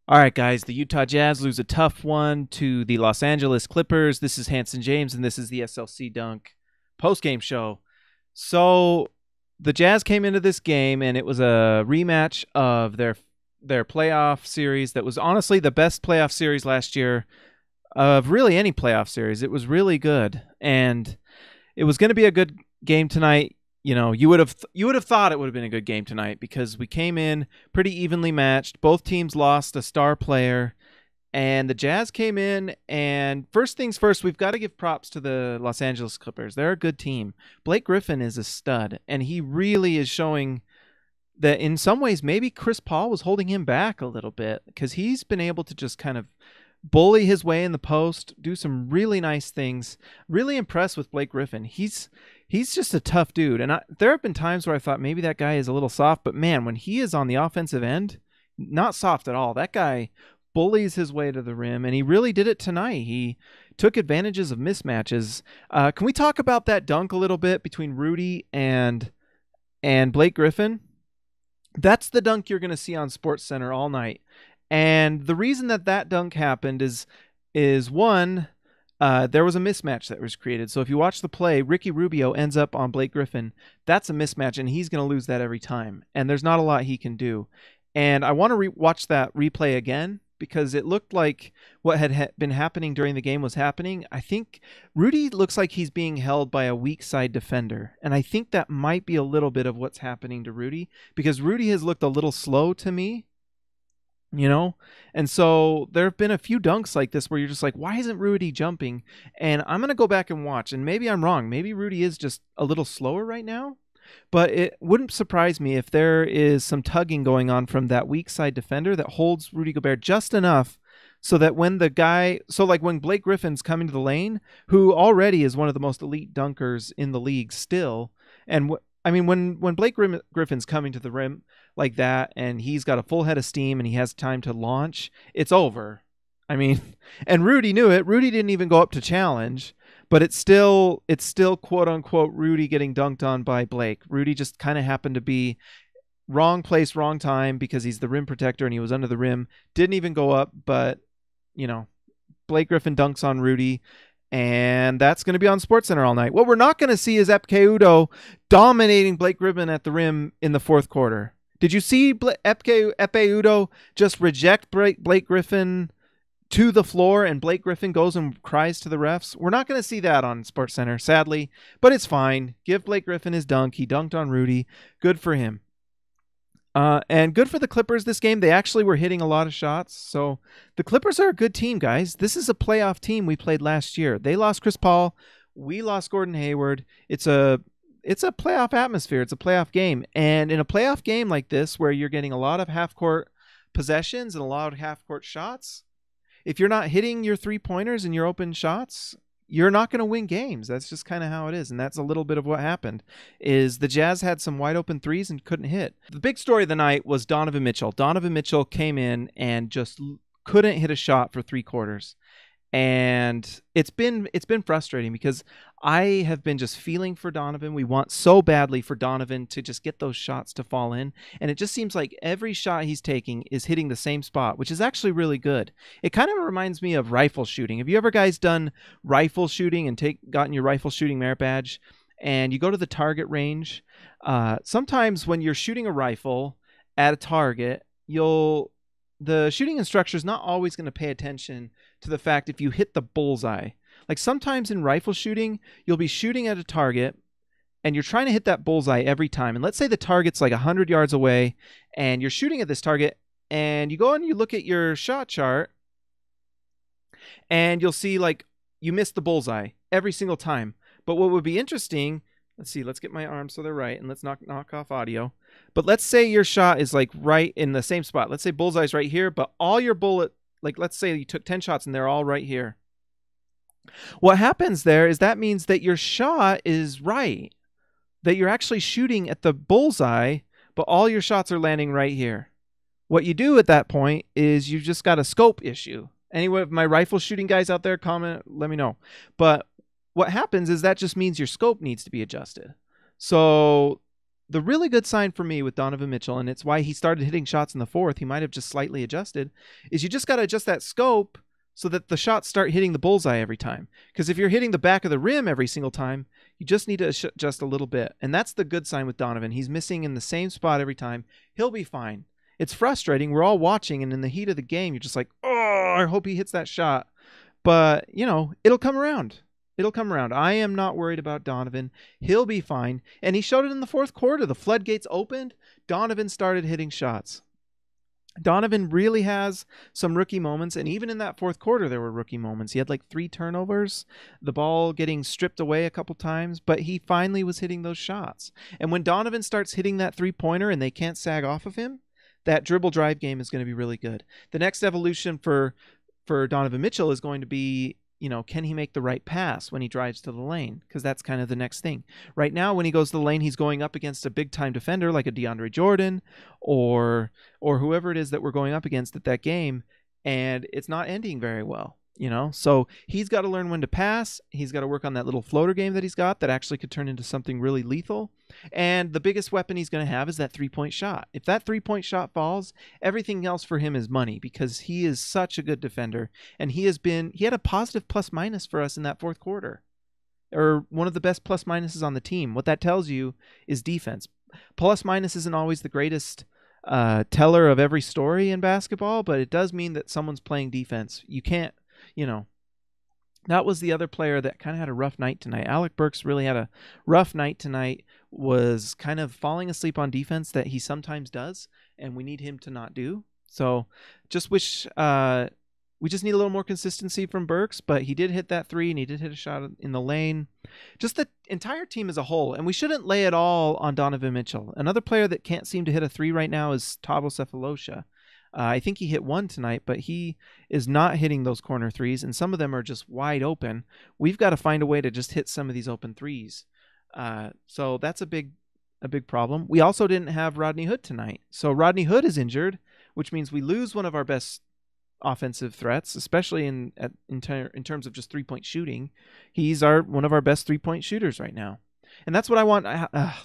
All right, guys, the Utah Jazz lose a tough one to the Los Angeles Clippers. This is Hanson James, and this is the SLC Dunk post-game show. So the Jazz came into this game, and it was a rematch of their playoff series that was honestly the best playoff series last year of really any playoff series. It was really good, and it was going to be a good game tonight. You know, you would have thought it would have been a good game tonight because we came in pretty evenly matched. Both teams lost a star player, and the Jazz came in. And first things first, we've got to give props to the Los Angeles Clippers. They're a good team. Blake Griffin is a stud, and he really is showing that in some ways maybe Chris Paul was holding him back a little bit because he's been able to just kind of bully his way in the post, do some really nice things. Really impressed with Blake Griffin. He's just a tough dude. And there have been times where I thought maybe that guy is a little soft, but man, when he is on the offensive end, not soft at all. That guy bullies his way to the rim, and he really did it tonight. He took advantages of mismatches. Can we talk about that dunk a little bit between Rudy and Blake Griffin? That's the dunk you're going to see on SportsCenter all night. And the reason that dunk happened is one, there was a mismatch that was created. So if you watch the play, Ricky Rubio ends up on Blake Griffin. That's a mismatch, and he's going to lose that every time. And there's not a lot he can do. And I want to watch that replay again because it looked like what had been happening during the game was happening. I think Rudy looks like he's being held by a weak side defender. And I think that might be a little bit of what's happening to Rudy because Rudy has looked a little slow to me. You know, and so there have been a few dunks like this where you're just like, why isn't Rudy jumping? And I'm going to go back and watch, and maybe I'm wrong. Maybe Rudy is just a little slower right now, but it wouldn't surprise me if there is some tugging going on from that weak side defender that holds Rudy Gobert just enough so that when when Blake Griffin's coming to the lane, who already is one of the most elite dunkers in the league still, and when Blake Griffin's coming to the rim like that and he's got a full head of steam and he has time to launch, it's over. I mean, and Rudy knew it. Rudy didn't even go up to challenge, but it's still quote unquote Rudy getting dunked on by Blake. Rudy just kind of happened to be wrong place, wrong time because he's the rim protector and he was under the rim. Didn't even go up, but you know, Blake Griffin dunks on Rudy. And that's going to be on SportsCenter all night. What we're not going to see is Epke Udo dominating Blake Griffin at the rim in the fourth quarter. Did you see Epke Udo just reject Blake Griffin to the floor and Blake Griffin goes and cries to the refs? We're not going to see that on SportsCenter, sadly, but it's fine. Give Blake Griffin his dunk. He dunked on Rudy. Good for him. And good for the Clippers this game. They actually were hitting a lot of shots. So the Clippers are a good team, guys. This is a playoff team we played last year. They lost Chris Paul. We lost Gordon Hayward. It's a playoff atmosphere. It's a playoff game. And in a playoff game like this, where you're getting a lot of half-court possessions and a lot of half-court shots, if you're not hitting your three-pointers and your open shots, you're not going to win games. That's just kind of how it is. And that's a little bit of what happened is the Jazz had some wide open threes and couldn't hit. The big story of the night was Donovan Mitchell. Donovan Mitchell came in and just couldn't hit a shot for three quarters. And it's been frustrating because I have been just feeling for Donovan. We want so badly for Donovan to just get those shots to fall in. And it just seems like every shot he's taking is hitting the same spot, which is actually really good. It kind of reminds me of rifle shooting. Have you ever guys done rifle shooting and gotten your rifle shooting merit badge and you go to the target range? Sometimes when you're shooting a rifle at a target, the shooting instructor is not always going to pay attention to the fact if you hit the bullseye. Like sometimes in rifle shooting, you'll be shooting at a target and you're trying to hit that bullseye every time. And let's say the target's like 100 yards away and you're shooting at this target and you go and you look at your shot chart and you'll see like you missed the bullseye every single time. But what would be interesting, let's get my arms so they're right and let's knock off audio. But let's say your shot is like right in the same spot. Let's say bullseye's right here, but all your let's say you took 10 shots and they're all right here. What happens there is that means that your shot is right, that you're actually shooting at the bullseye, but all your shots are landing right here. What you do at that point is you've just got a scope issue. Any of my rifle shooting guys out there, comment, let me know. But what happens is that just means your scope needs to be adjusted. So the really good sign for me with Donovan Mitchell, and it's why he started hitting shots in the fourth, he might have just slightly adjusted, is you just got to adjust that scope so that the shots start hitting the bullseye every time. Because if you're hitting the back of the rim every single time, you just need to adjust a little bit. And that's the good sign with Donovan. He's missing in the same spot every time. He'll be fine. It's frustrating. We're all watching, and in the heat of the game, you're just like, oh, I hope he hits that shot. But, it'll come around. It'll come around. I am not worried about Donovan. He'll be fine. And he showed it in the fourth quarter. The floodgates opened. Donovan started hitting shots. Donovan really has some rookie moments, and even in that fourth quarter, there were rookie moments. He had like 3 turnovers, the ball getting stripped away a couple times, but he finally was hitting those shots. And when Donovan starts hitting that three-pointer and they can't sag off of him, that dribble drive game is going to be really good. The next evolution for Donovan Mitchell is going to be, can he make the right pass when he drives to the lane? Because that's kind of the next thing. Right now, when he goes to the lane, he's going up against a big-time defender like a DeAndre Jordan or whoever it is that we're going up against at that game, and it's not ending very well. So he's got to learn when to pass. He's got to work on that little floater game that he's got that actually could turn into something really lethal. And the biggest weapon he's going to have is that three-point shot. If that three-point shot falls, everything else for him is money because he is such a good defender. And he had a positive plus-minus for us in that fourth quarter, or one of the best plus-minuses on the team. What that tells you is defense. Plus-minus isn't always the greatest teller of every story in basketball, but it does mean that someone's playing defense. You can't, that was the other player that kind of had a rough night tonight. Alec Burks really had a rough night tonight, was kind of falling asleep on defense that he sometimes does, and we need him to not do. So just wish we just need a little more consistency from Burks, but he did hit that 3, and he did hit a shot in the lane. Just the entire team as a whole, and we shouldn't lay it all on Donovan Mitchell. Another player that can't seem to hit a 3 right now is Thabo Sefolosha. I think he hit 1 tonight, but he is not hitting those corner 3s, and some of them are just wide open. We've got to find a way to just hit some of these open 3s. So that's a big problem. We also didn't have Rodney Hood tonight. So Rodney Hood is injured, which means we lose one of our best offensive threats, especially in terms of just 3-point shooting. He's one of our best 3-point shooters right now. And that's what I want.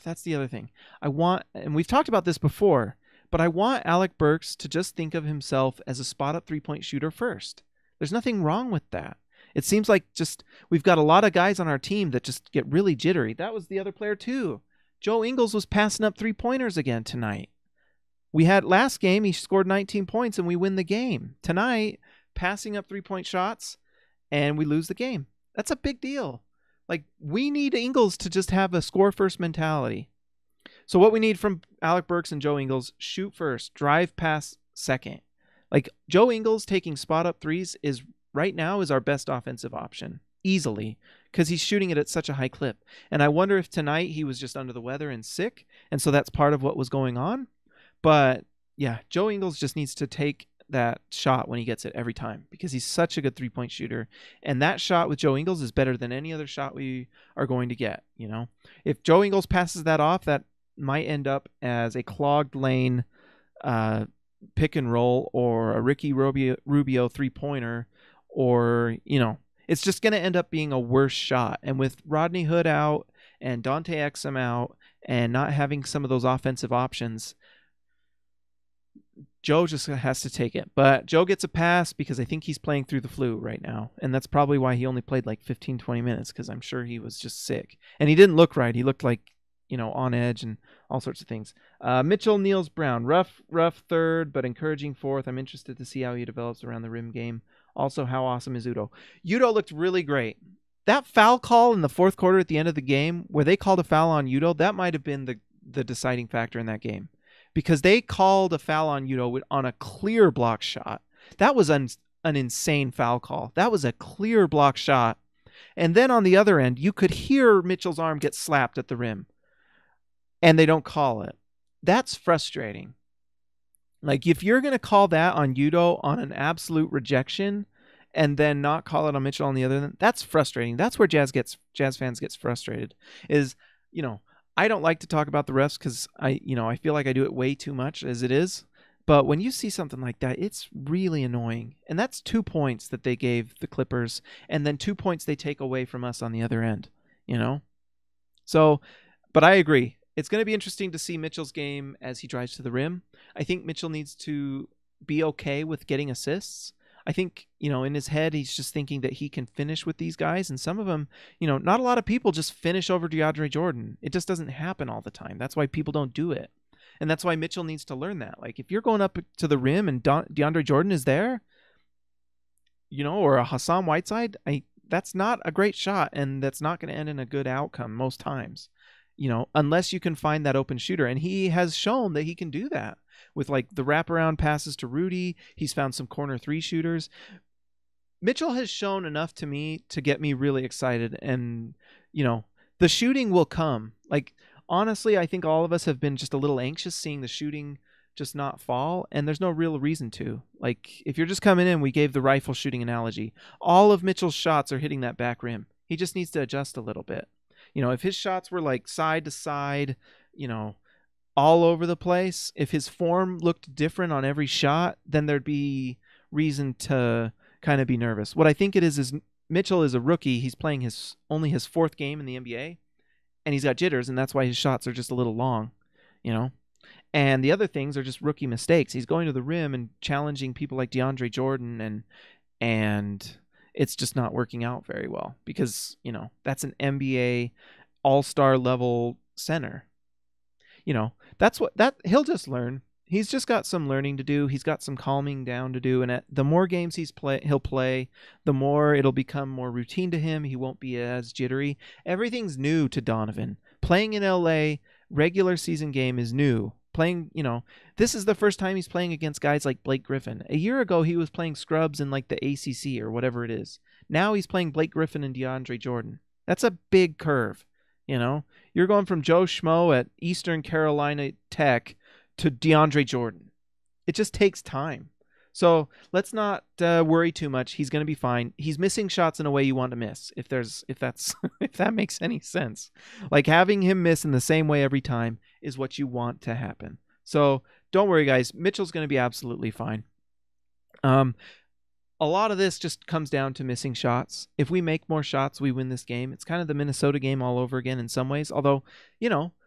That's the other thing. I want, and we've talked about this before, but I want Alec Burks to just think of himself as a spot-up 3-point shooter first. There's nothing wrong with that. It seems like we've got a lot of guys on our team that just get really jittery. That was the other player too. Joe Ingles was passing up 3-pointers again tonight. We had last game, he scored 19 points and we win the game. Tonight, passing up 3-point shots and we lose the game. That's a big deal. Like, we need Ingles to just have a score-first mentality. So what we need from Alec Burks and Joe Ingles: shoot first, drive pass second. Like, Joe Ingles taking spot-up 3s is right now our best offensive option, easily, because he's shooting it at such a high clip. And I wonder if tonight he was just under the weather and sick, and so that's part of what was going on. But, yeah, Joe Ingles just needs to take that shot when he gets it every time because he's such a good 3-point shooter. And that shot with Joe Ingles is better than any other shot we are going to get, If Joe Ingles passes that off, that might end up as a clogged lane pick and roll or a Ricky Rubio 3-pointer, or, it's just going to end up being a worse shot. And with Rodney Hood out and Dante Exum out and not having some of those offensive options, Joe just has to take it. But Joe gets a pass because I think he's playing through the flu right now. And that's probably why he only played like 15, 20 minutes, because I'm sure he was just sick. And he didn't look right. He looked like, on edge and all sorts of things. Mitchell Niels Brown, rough third, but encouraging fourth. I'm interested to see how he develops around the rim game. Also, how awesome is Udo? Udo looked really great. That foul call in the fourth quarter at the end of the game, where they called a foul on Udo, that might have been the deciding factor in that game. Because they called a foul on Udo on a clear block shot. That was an insane foul call. That was a clear block shot. And then on the other end, you could hear Mitchell's arm get slapped at the rim. And they don't call it. That's frustrating. Like, if you're going to call that on Udo on an absolute rejection and then not call it on Mitchell on the other end, that's frustrating. That's where Jazz fans gets frustrated. Is, I don't like to talk about the refs because I feel like I do it way too much as it is. But when you see something like that, it's really annoying. And that's 2 points that they gave the Clippers, and then 2 points they take away from us on the other end, So, but I agree. It's going to be interesting to see Mitchell's game as he drives to the rim. I think Mitchell needs to be okay with getting assists. I think, in his head, he's just thinking that he can finish with these guys. And some of them, not a lot of people just finish over DeAndre Jordan. It just doesn't happen all the time. That's why people don't do it. And that's why Mitchell needs to learn that. Like, if you're going up to the rim and DeAndre Jordan is there, or a Hassan Whiteside, that's not a great shot, and that's not going to end in a good outcome most times, unless you can find that open shooter. And he has shown that he can do that with like the wraparound passes to Rudy. He's found some corner 3 shooters. Mitchell has shown enough to me to get me really excited, and, the shooting will come. Like, honestly, I think all of us have been just a little anxious seeing the shooting just not fall, and there's no real reason to. Like, if you're just coming in, we gave the rifle shooting analogy. All of Mitchell's shots are hitting that back rim. He just needs to adjust a little bit. If his shots were like side to side, all over the place, if his form looked different on every shot, then there'd be reason to kind of be nervous. What I think it is Mitchell is a rookie. He's playing only his 4th game in the NBA, and he's got jitters, and that's why his shots are just a little long, And the other things are just rookie mistakes. He's going to the rim and challenging people like DeAndre Jordan, and it's just not working out very well because, that's an NBA all-star level center. That's that he'll just learn. He's just got some learning to do. He's got some calming down to do, and the more games he'll play, the more it'll become more routine to him. He won't be as jittery. Everything's new to Donovan. Playing in LA, regular season game is new. Playing, this is the first time he's playing against guys like Blake Griffin. A year ago, he was playing scrubs in like the ACC or whatever it is. Now he's playing Blake Griffin and DeAndre Jordan. That's a big curve. You're going from Joe Schmo at Eastern Carolina Tech to DeAndre Jordan. It just takes time. So let's not worry too much. He's going to be fine. He's missing shots in a way you want to miss. If that makes any sense, like having him miss in the same way every time is what you want to happen. So don't worry, guys. Mitchell's going to be absolutely fine. A lot of this just comes down to missing shots. If we make more shots, we win this game. It's kind of the Minnesota game all over again in some ways. Although,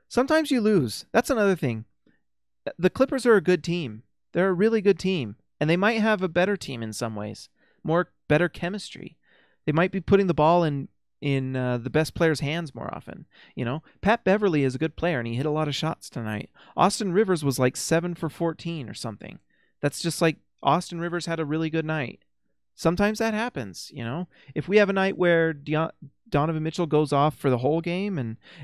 sometimes you lose. That's another thing. The Clippers are a good team. They're a really good team. And they might have a better team in some ways. Better chemistry. They might be putting the ball in the best player's hands more often. Pat Beverly is a good player, and he hit a lot of shots tonight. Austin Rivers was like 7 for 14 or something. That's just like Austin Rivers had a really good night. Sometimes that happens, If we have a night where Donovan Mitchell goes off for the whole game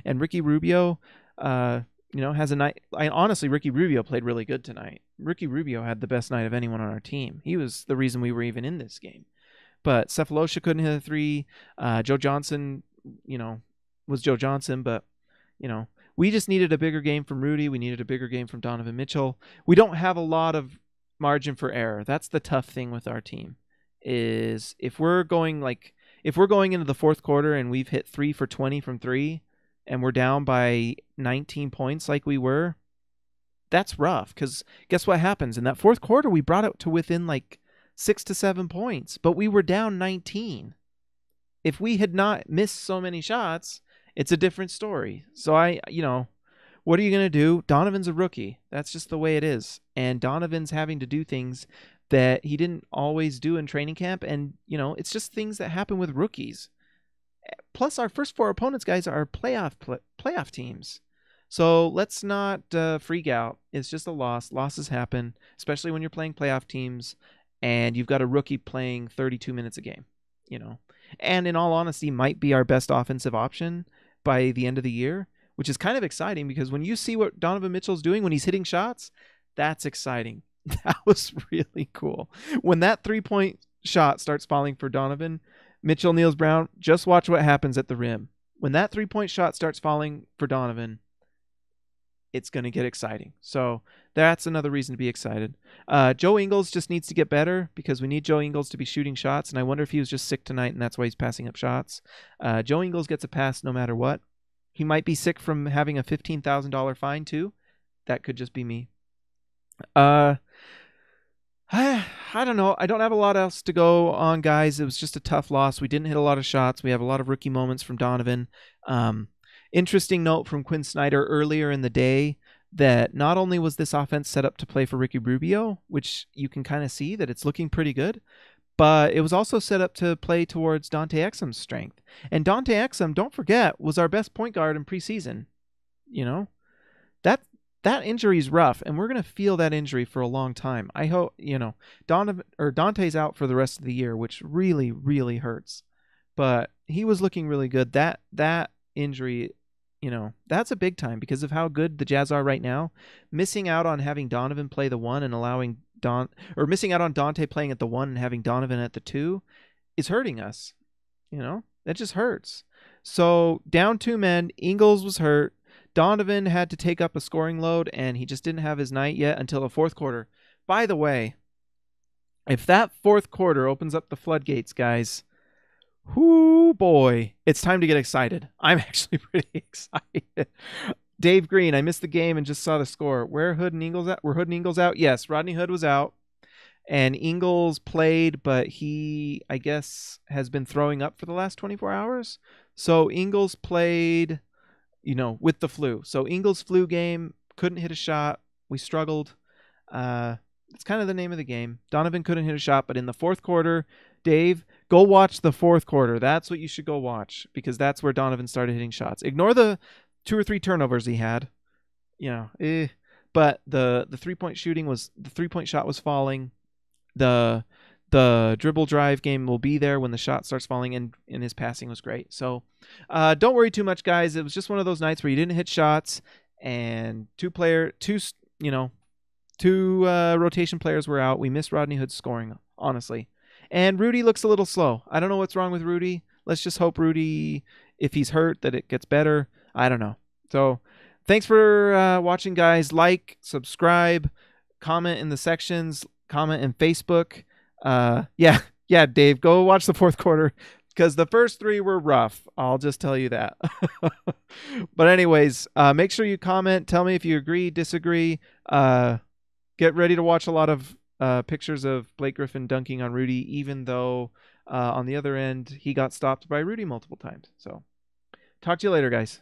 and Ricky Rubio, has a night. Honestly, Ricky Rubio played really good tonight. Ricky Rubio had the best night of anyone on our team. He was the reason we were even in this game. But Cephalosha couldn't hit a 3. Joe Johnson, was Joe Johnson. But, we just needed a bigger game from Rudy. We needed a bigger game from Donovan Mitchell. We don't have a lot of margin for error. That's the tough thing with our team. Is if we're going into the 4th quarter and we've hit 3 for 20 from 3 and we're down by 19 points like we were, that's rough because guess what happens? In that 4th quarter, we brought it to within like 6 to 7 points, but we were down 19. If we had not missed so many shots, it's a different story. So what are you going to do? Donovan's a rookie. That's just the way it is. And Donovan's having to do things that he didn't always do in training camp. And, it's just things that happen with rookies. Plus, our first 4 opponents, guys, are playoff teams. So let's not freak out. It's just a loss. Losses happen, especially when you're playing playoff teams and you've got a rookie playing 32 minutes a game, And in all honesty, might be our best offensive option by the end of the year, which is kind of exciting because when you see what Donovan Mitchell's doing when he's hitting shots, that's exciting. That was really cool. When that 3-point shot starts falling for Donovan, Mitchell kneels Brown, just watch what happens at the rim. When that 3-point shot starts falling for Donovan, it's going to get exciting. So that's another reason to be excited. Joe Ingles just needs to get better because we need Joe Ingles to be shooting shots, and I wonder if he was just sick tonight and that's why he's passing up shots. Joe Ingles gets a pass no matter what. He might be sick from having a $15,000 fine too. That could just be me. I don't know. I don't have a lot else to go on, guys. It was just a tough loss. We didn't hit a lot of shots. We have a lot of rookie moments from Donovan. Interesting note from Quinn Snyder earlier in the day that not only was this offense set up to play for Ricky Rubio, which you can kind of see that it's looking pretty good, but it was also set up to play towards Dante Exum's strength. And Dante Exum, don't forget, was our best point guard in preseason. You know, that injury is rough, and we're going to feel that injury for a long time. I hope, Dante's out for the rest of the year, which really, really hurts. But he was looking really good. That injury, that's a big time because of how good the Jazz are right now. Missing out on having Donovan play the one and allowing missing out on Dante playing at the one and having Donovan at the two is hurting us. That just hurts. So down 2 men, Ingles was hurt. Donovan had to take up a scoring load, and he just didn't have his night yet until the fourth quarter. By the way, if that fourth quarter opens up the floodgates, guys, whoo boy, it's time to get excited. I'm actually pretty excited. Dave Green, I missed the game and just saw the score. Where Hood and Ingles at? Were Hood and Ingles out? Yes, Rodney Hood was out, and Ingles played, but he, I guess, has been throwing up for the last 24 hours. So Ingles played, with the flu. So Ingles flu game, couldn't hit a shot. We struggled. It's kind of the name of the game. Donovan couldn't hit a shot, but in the fourth quarter, Dave, go watch the fourth quarter. That's what you should go watch because that's where Donovan started hitting shots. Ignore the 2 or 3 turnovers he had. But the 3-point the 3-point shot was falling. The dribble drive game will be there when the shot starts falling, and his passing was great. So don't worry too much, guys. It was just one of those nights where you didn't hit shots, and two rotation players were out. We missed Rodney Hood's scoring, honestly. And Rudy looks a little slow. I don't know what's wrong with Rudy. Let's just hope Rudy, if he's hurt, that it gets better. I don't know. So thanks for watching, guys. Like, subscribe, comment in the sections, comment in Facebook. Yeah, Dave, go watch the fourth quarter because the first 3 were rough. I'll just tell you that. But anyways, make sure you comment. Tell me if you agree, disagree. Get ready to watch a lot of pictures of Blake Griffin dunking on Rudy, even though on the other end, he got stopped by Rudy multiple times. So talk to you later, guys.